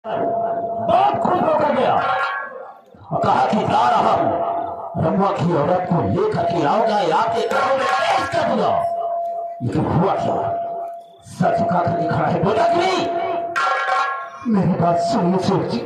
बहुत खुश होकर गया और कहा कि जा रहा हूं, रमुआ की औरत को लेकर के आओगा, आपके घरों में पेश कर दूंगा। लेकिन हुआ क्या, सर झुका कर दिखा है, बोला कि नहीं? मेरी बात सुनिए सूरज जी,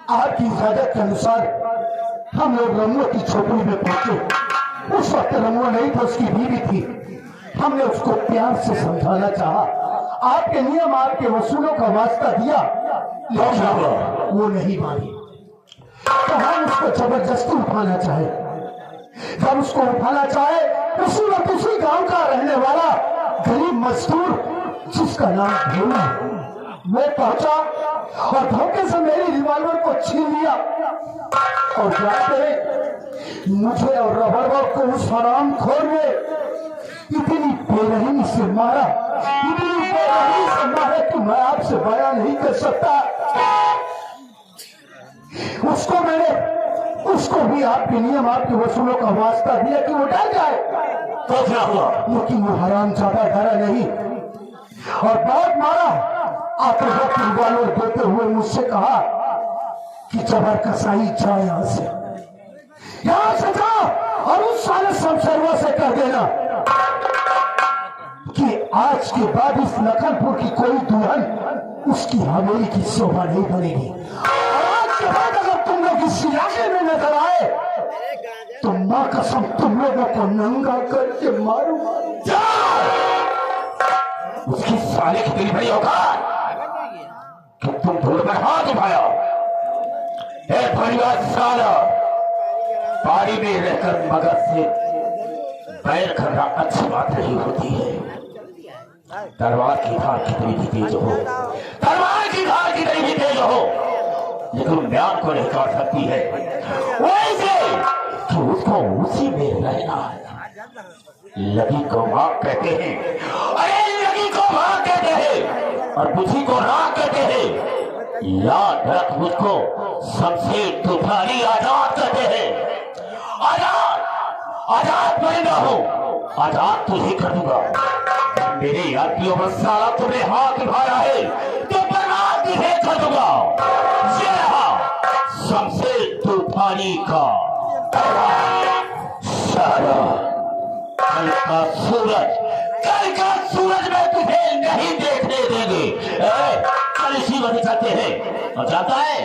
आपकी इजाजत के अनुसार हम लोग रमुआ की झोपड़ी में पहुंचे। उस वक्त रमुआ नहीं था, उसकी बीवी थी। हमने उसको प्यार से समझाना चाहा, आपके नियम आपके वसूलों का वास्ता दिया, लेकिन वो नहीं मानी। तो हम उसको जबरदस्ती उठाना चाहे। जब उसको उठाना चाहे, उसी वक्त उसी गांव का रहने वाला गरीब मजदूर जिसका नाम भेड़ू है, मैं पहुंचा और धोखे से मेरी रिवॉल्वर को छीन लिया और जाते मुझे और रबरबॉब को उस हराम खोर ने इतनी बेरहमी से मारा, इतनी बेरहमी से मारा कि मैं आपसे बयान नहीं कर सकता। उसको भी आपके नियम आपके वसूलों का वास्ता दिया कि वो डर जाए, तो क्या हुआ? लेकिन वो हराम ज्यादा डरा नहीं और बहुत मारा। आते वक्त रिवॉल्वर देते हुए मुझसे कहा कि जबर कसाई जा यहाँ से जा और उस साले शमशेरवा से कह देना कि आज के बाद इस लखनपुर की कोई दुल्हन उसकी हवेली की शोभा नहीं बनेगी। और आज के बाद अगर तुम लोग इस इलाके में नजर आए तो मां कसम तुम लोगों को नंगा करके मारूंगा। उसकी साले की तेरी बड़ी औकात कि तुम धूल पर हाथ उठाया। परिवार साला बाड़ी में रहकर मगर से बैर करना अच्छी बात नहीं होती है। तलवार की धार कितनी भी तेज हो, तलवार की धार कितनी भी तेज हो, लेकिन म्यान को नहीं काट सकती है। वैसे कि उसको उसी में रहना है। लगी को मां कहते हैं, अरे लगी को मां कहते हैं और बुझी को राह कहते हैं। याद रख, मुझको शमशेर तूफानी आजाद कहते हैं। आजाद आजाद मैं ना हो, आजाद तुझे कर दूंगा। मेरे यादियों में सारा तुमने हाथ उठाया है तो बर्बाद तुझे कर दूंगा। ये रहा शमशेर तूफानी का सारा। कल का सूरज में तुझे नहीं देखने देंगे। कल इसी वजह चाहते हैं और जाता है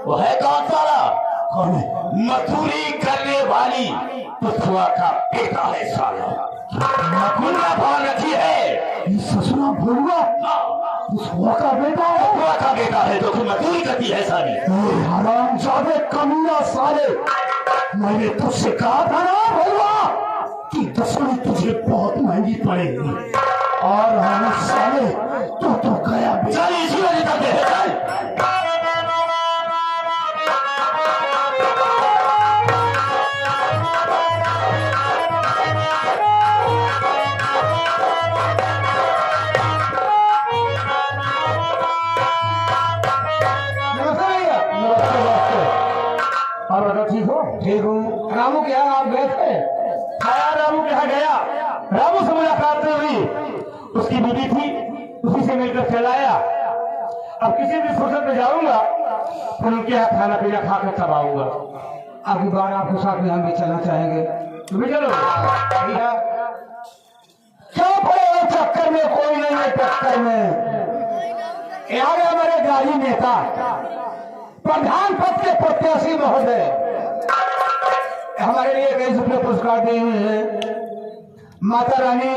वो है कौन साला? कौन है? मजदूरी करने वाली पुष्पा का बेटा है साला। मकुला भान रखी है ससुरा भोलुआ, पुष्पा का बेटा है। पुष्पा का बेटा है जो कि मजदूरी करती है साली। हरामजादे कमीना साले, मैंने तुझसे कहा था ना भोलुआ कि दसवीं तुझे बहुत महंगी पड़ेगी और हम साले तो गया बेचारी इसी वजह करते हैं। और बता ठीक हो? ठीक हूँ। रामू के यहाँ आप गए थे? रामू के यहाँ गया, रामू से मुलाकात हुई, उसकी बीवी थी, उसी से मिलकर चलाया। अब किसी भी फुर्सत में जाऊंगा फिर उनके यहाँ खाना पीना खाकर तब आऊंगा। अगली बार आपके साथ में हम भी चलना चाहेंगे। तुम भी चलो। माजी नेता प्रधान पद के प्रत्याशी महोदय हमारे लिए कई रुपये पुरस्कार दिए हुए हैं। माता रानी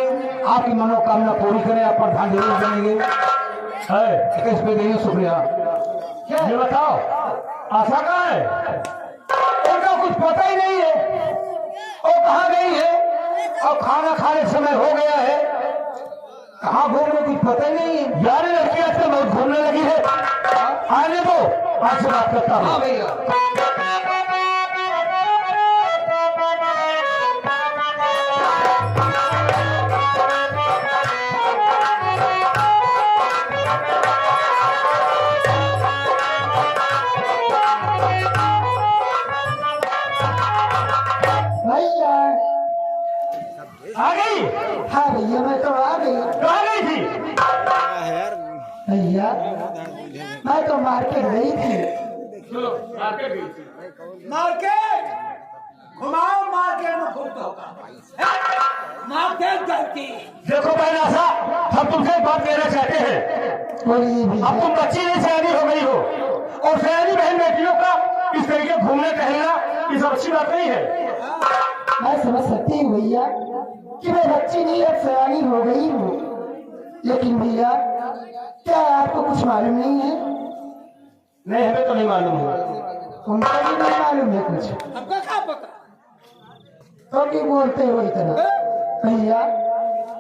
आपकी मनोकामना पूरी करे, आप प्रधान जरूर बनेंगे। 21 पे देंगे, शुक्रिया। ये बताओ आशा कहाँ है? उनका कुछ पता ही नहीं है, वो कहाँ गई है और खाना खाने का समय हो गया है, कहाँ घूमने कुछ पता ही नहीं है। यार लड़की आजकल बहुत घूमने लगी है। आने दो, आपसे बात करता हूँ। भैया आ गई? हाँ भैया मैं तो आ गई। कहाँ गई थी? भैया मैं तो मार्केट गई थी। मार्केट गई थी? मार्केट घुमाओ, मार्केट में घूमता मार्केट जाती। देखो बहन आशा, हम तुमसे एक बात कहना चाहते हैं। अब तुम बच्ची नहीं सयानी हो गई हो, और सयानी बहन बेटियों का इस तरीके घूमने टहलना ये सब अच्छी बात नहीं है। मैं समझ सकती हूँ भैया कि मैं बच्ची नहीं अब सयानी हो गई हूँ, लेकिन भैया क्या आपको कुछ मालूम नहीं है? नहीं, हमें तो नहीं मालूम है। उनको भी नहीं मालूम है कुछ? हमको क्या पता? तो क्यों बोलते हो इतना? भैया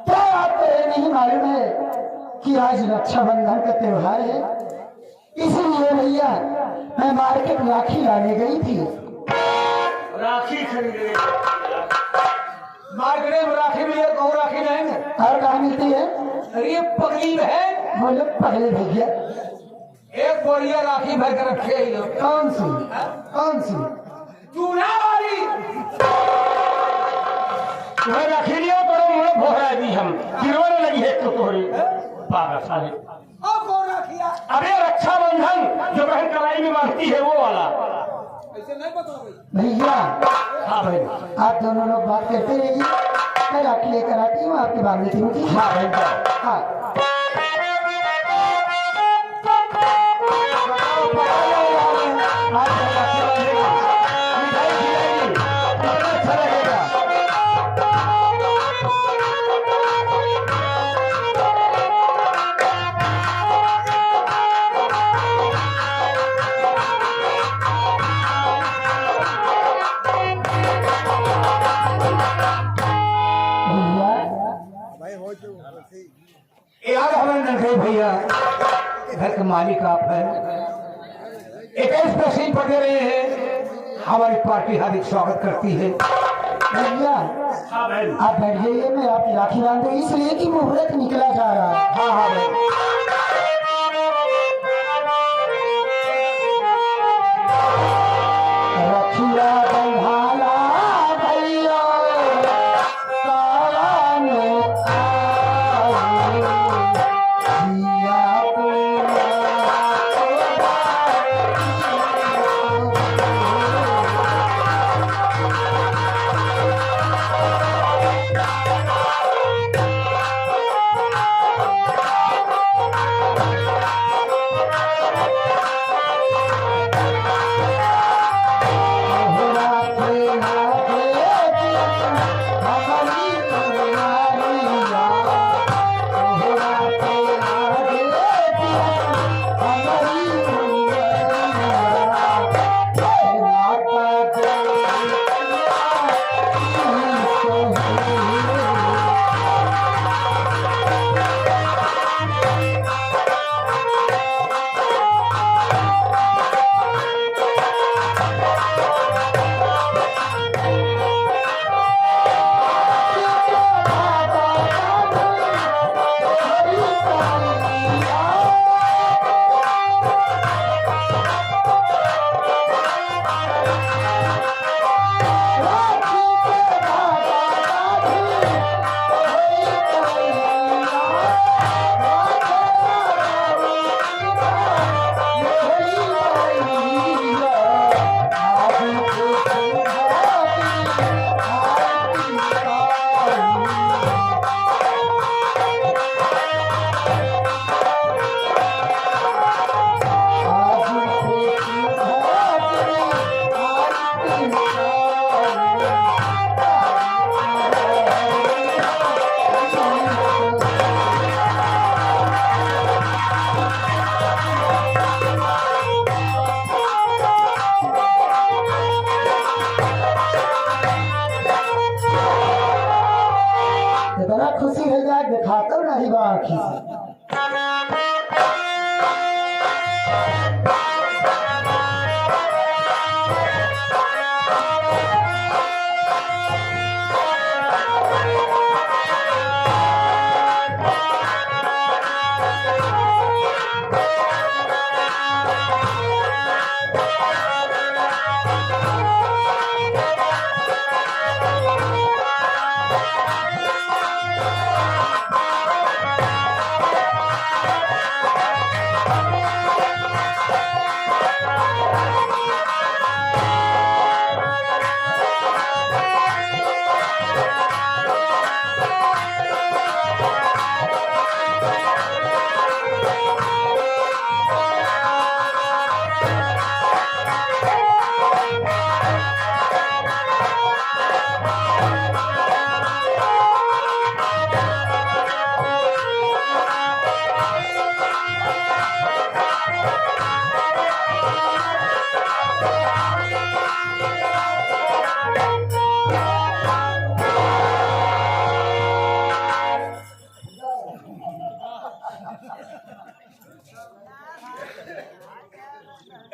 क्या आपको ये नहीं मालूम है कि आज रक्षाबंधन का त्योहार है? इसीलिए भैया मैं मार्केट राखी लाने गई थी। राखी खरीदने? मार्केट में राखी मिले, कहूँ राखी रहेंगे। और कहाँ मिलती है? अरे पगली है, बोलो पहले भैया एक बोरिया राखी भर कर रखे ही लोग। कौन सी? कौन सी? चूना वाली। तुम्हें राखी लिया तो मुझे भोरा दी हम गिरवाने लगी है तो तोहरी पागल साले। और कौन राखिया? अरे रक्षाबंधन जो बहन कलाई में बांधती है वो वाला। ऐसे नहीं बता भैया। हाँ भाई, आप दोनों लोग बात करते रहिए, मैं राखी लेकर आती हूँ, आपकी बात लेती हूँ। हाँ भाई जाओ। हाँ भैया घर के मालिक आप हैं, 21% पर दे रहे हैं, हमारी पार्टी हार्दिक स्वागत करती है। भैया आप बैठ जाइए, मैं आपकी राखी बांध दूं, इसलिए कि मुहूर्त निकला जा रहा है। हाँ हाँ भाई। रखिया बंधाला भैया सावन इतना खुशी हो जाए दिखाता नहीं बा आँखी से।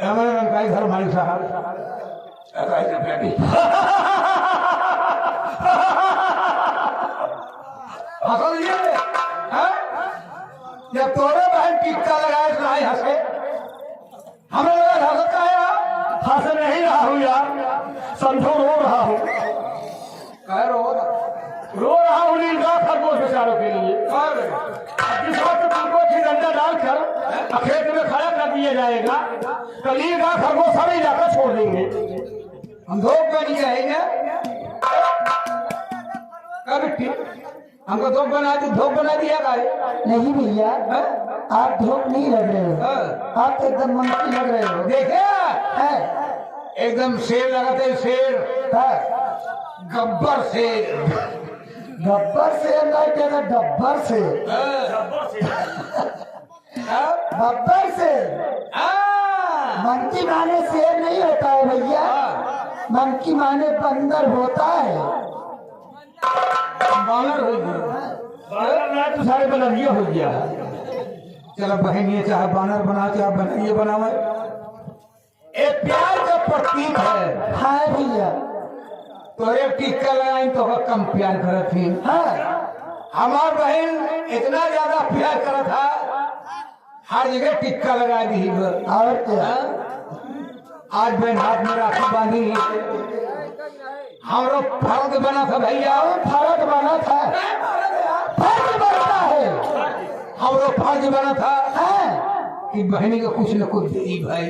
हमारे लड़काई घर मालिक साहब 21 रुपया की हंसल ये जब तोरे बहन टिक्का लगाए सुनाई हंसे हमें लगा हंसत का है हंस नहीं रहा हूँ यार, समझो रो रहा हूँ। कह रो रहा हूँ नीलगाय खरगोश बेचारों के लिए। जिस वक्त तुमको चिरंजा डालकर खेत में खड़ा कर दिया जाएगा तो नीलगाय खरगोश हमें जाकर छोड़ देंगे। हम धोख बन जाएंगे कभी हमको धोख बना दिया गाय नहीं भैया आप धोख नहीं लग रहे हो, आप एकदम मंकी लग रहे हो। देखे है एकदम शेर लगाते शेर गब्बर शेर गब्बर से नहीं कहना डब्बर से, गब्बर से। मंकी माने शेर नहीं होता है भैया, मंकी माने बंदर होता है। बानर हो गया तो सारे बनरिया हो गया। चलो बहन ये चाहे बानर बना चाहे बनरिया बनावे ये प्यार का प्रतीक है। हाँ भैया तो एक टिक्का लगाई तो कम प्यार करत थी। हाँ हमार बहन इतना ज्यादा प्यार करत था हर जगह टिक्का लगा दी। और क्या आज बहन हाथ में राखी बांधी हमरो फर्ज बना था भैया, फर्ज बना था, फर्ज बनता है। हमरो फर्ज बना था हाँ कि बहनी को कुछ न कुछ दी भाई।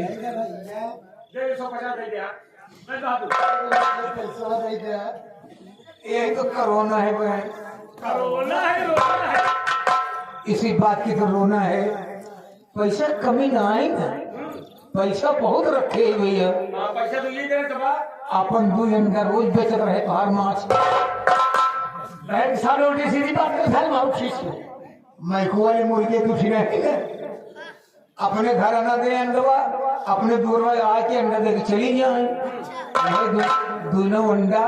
यही तो कोरोना है बहन, इसी बात की तो रोना है। पैसा कमी ना आएगा, पैसा बहुत रखे है भैया। पैसा तो ये देना दबा अपन 2 अंडा रोज बेचत रहे तो हर माछ बैंक सारे उल्टी सीधी बात कर सारे मारू खींच मैको वाले मुर्गे कुछ नहीं है। अपने घर अंडा दे अंडवा अपने दूर में आके अंडा दे के चली जाए। दोनों अंडा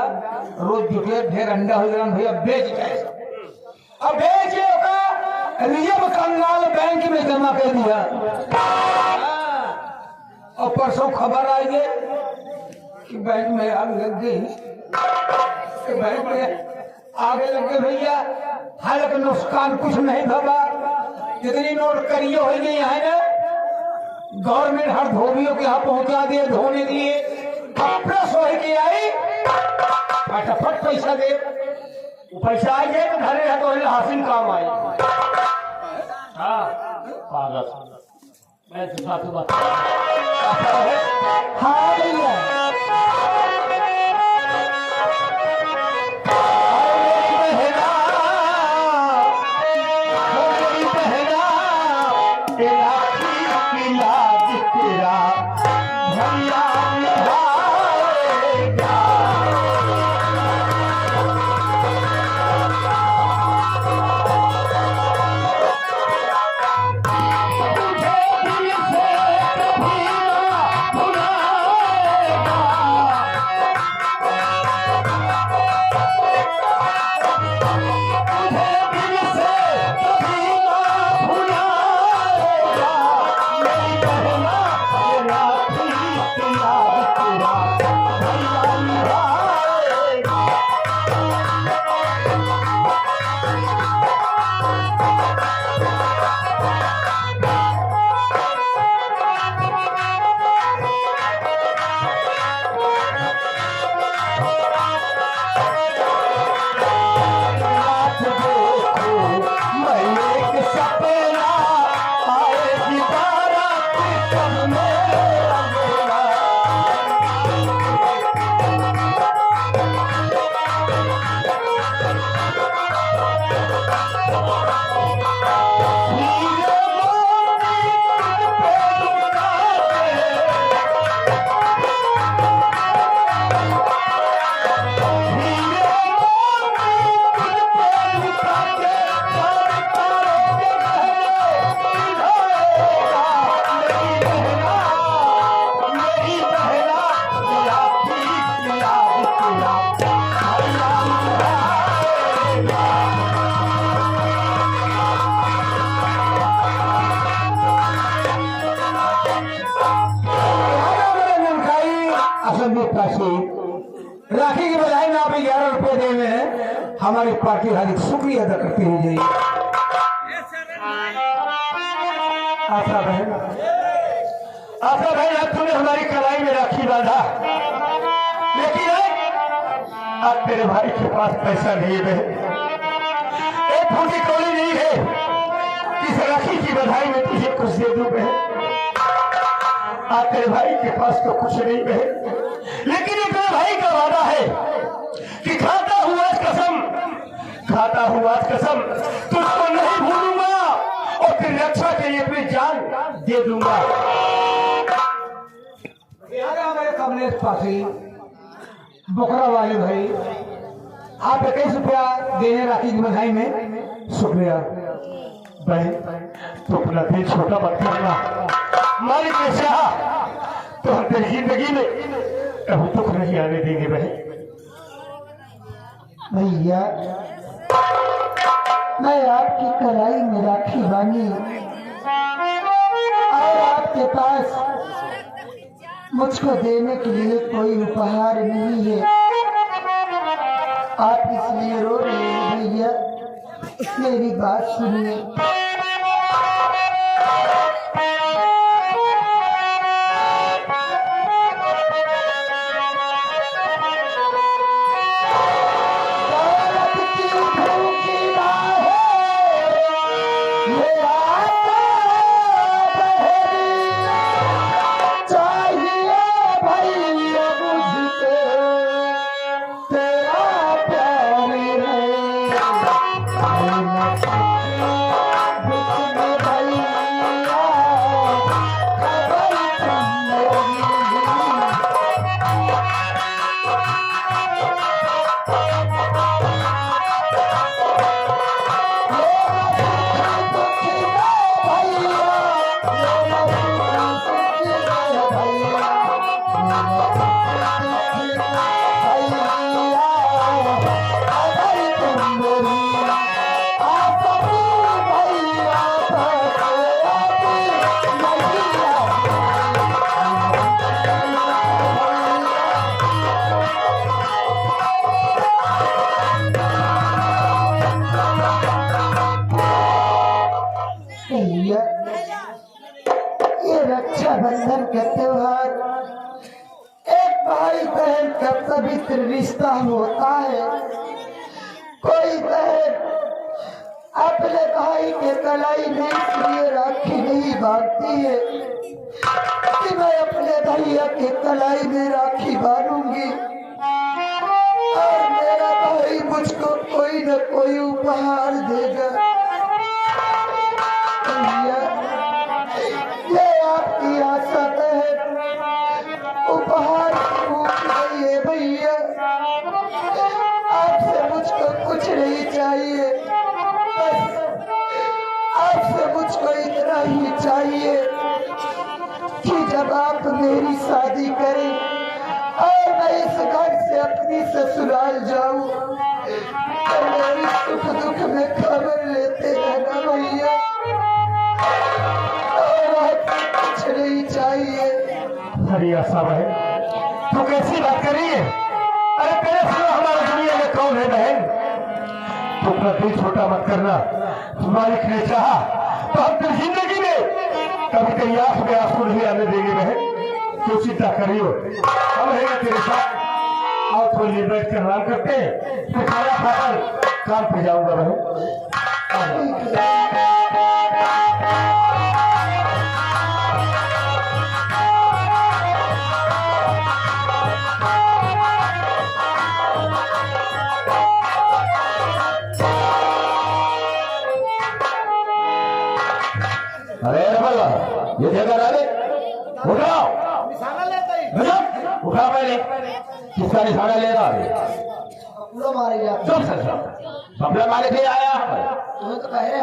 रोज जुटे ढेर अंडा हो गया भैया बेच जाए। अब बेच रिजर्व कंगाल बैंक में जमा कर दिया और परसों खबर आई है कि बैंक में आग लग गई। बैंक में आगे लग गए भैया, हालांकि नुकसान कुछ नहीं था। जितनी नोट करिए हो गई है ना गवर्नमेंट हर धोबियों के यहाँ पहुंचा दिए धोने के लिए। प्रेस हो के आई फटाफट पैसा दे, पैसा आ गए तो घरे है तो हासिल काम आए। हाँ पागल मैं तो बात हाँ भैया है शुक्रिया अदा करते हुए जाइए। आशा बहन, आज तूने हमारी कलाई में राखी बांधा, लेकिन आज तेरे भाई के पास पैसा नहीं है, एक फूटी कौड़ी नहीं है इस राखी की बधाई में तुझे कुछ दे दूं बहन। आज तेरे भाई के पास तो कुछ नहीं बहन, लेकिन एक मेरे भाई का वादा है कि खाता हुआ कसम तुझको नहीं भूलूंगा और तेरी रक्षा के लिए अपनी जान दे दूंगा। हमारे कमलेश पासी बोकरा वाले भाई, आप 21 रुपया देने राखी की बधाई में शुक्रिया। बहन तो अपना दिल छोटा मत करना, मालिक ने चाहा तो हम तेरी जिंदगी में कभी दुख नहीं आने देंगे बहन। भैया मैं आपकी कलाई में राखी बांधी और आपके पास मुझको देने के लिए कोई उपहार नहीं है, आप इसलिए रो रहे हैं। भैया मेरी बात सुनिए। ये रक्षाबंधन का त्योहार एक भाई बहन का पवित्र रिश्ता होता है। कोई बहन अपने भाई के कलाई में इसलिए राखी नहीं बांधती है कि मैं अपने भैया के कलाई में राखी बांधूंगी और मेरा भाई मुझको कोई न कोई उपहार देगा। ये आपकी आशा है, उपहार नहीं है भैया, आपसे मुझको कुछ नहीं चाहिए, बस आपसे मुझको इतना ही चाहिए कि जब आप मेरी शादी करें और मैं इस घर से अपनी ससुराल जाऊं तो मेरी सुख दुख में खबर लेते रहना भैया, कुछ नहीं चाहिए। अरे आशा बहन तू कैसी बात कर रही है? अरे तेरे सिवा हमारी दुनिया में कौन है बहन? तू अपना दिल छोटा मत करना, मालिक ने चाहा तो हम तेरी जिंदगी में कभी कहीं आंख में आंसू नहीं आने देंगे बहन। क्यों चिंता करियो, हम रहेंगे तेरे साथ। आओ थोड़ी देर बैठ कर आराम करते हैं, फिर खाना खाकर काम पे जाऊंगा बहन। अरे भला ये जगह डाले, उठाओ निशाना लेते ही उठा पहले, किसका निशाना लेगा? पूरा मारेगा सब सच बबला मालिक नहीं आया। तुम्हें तो पहले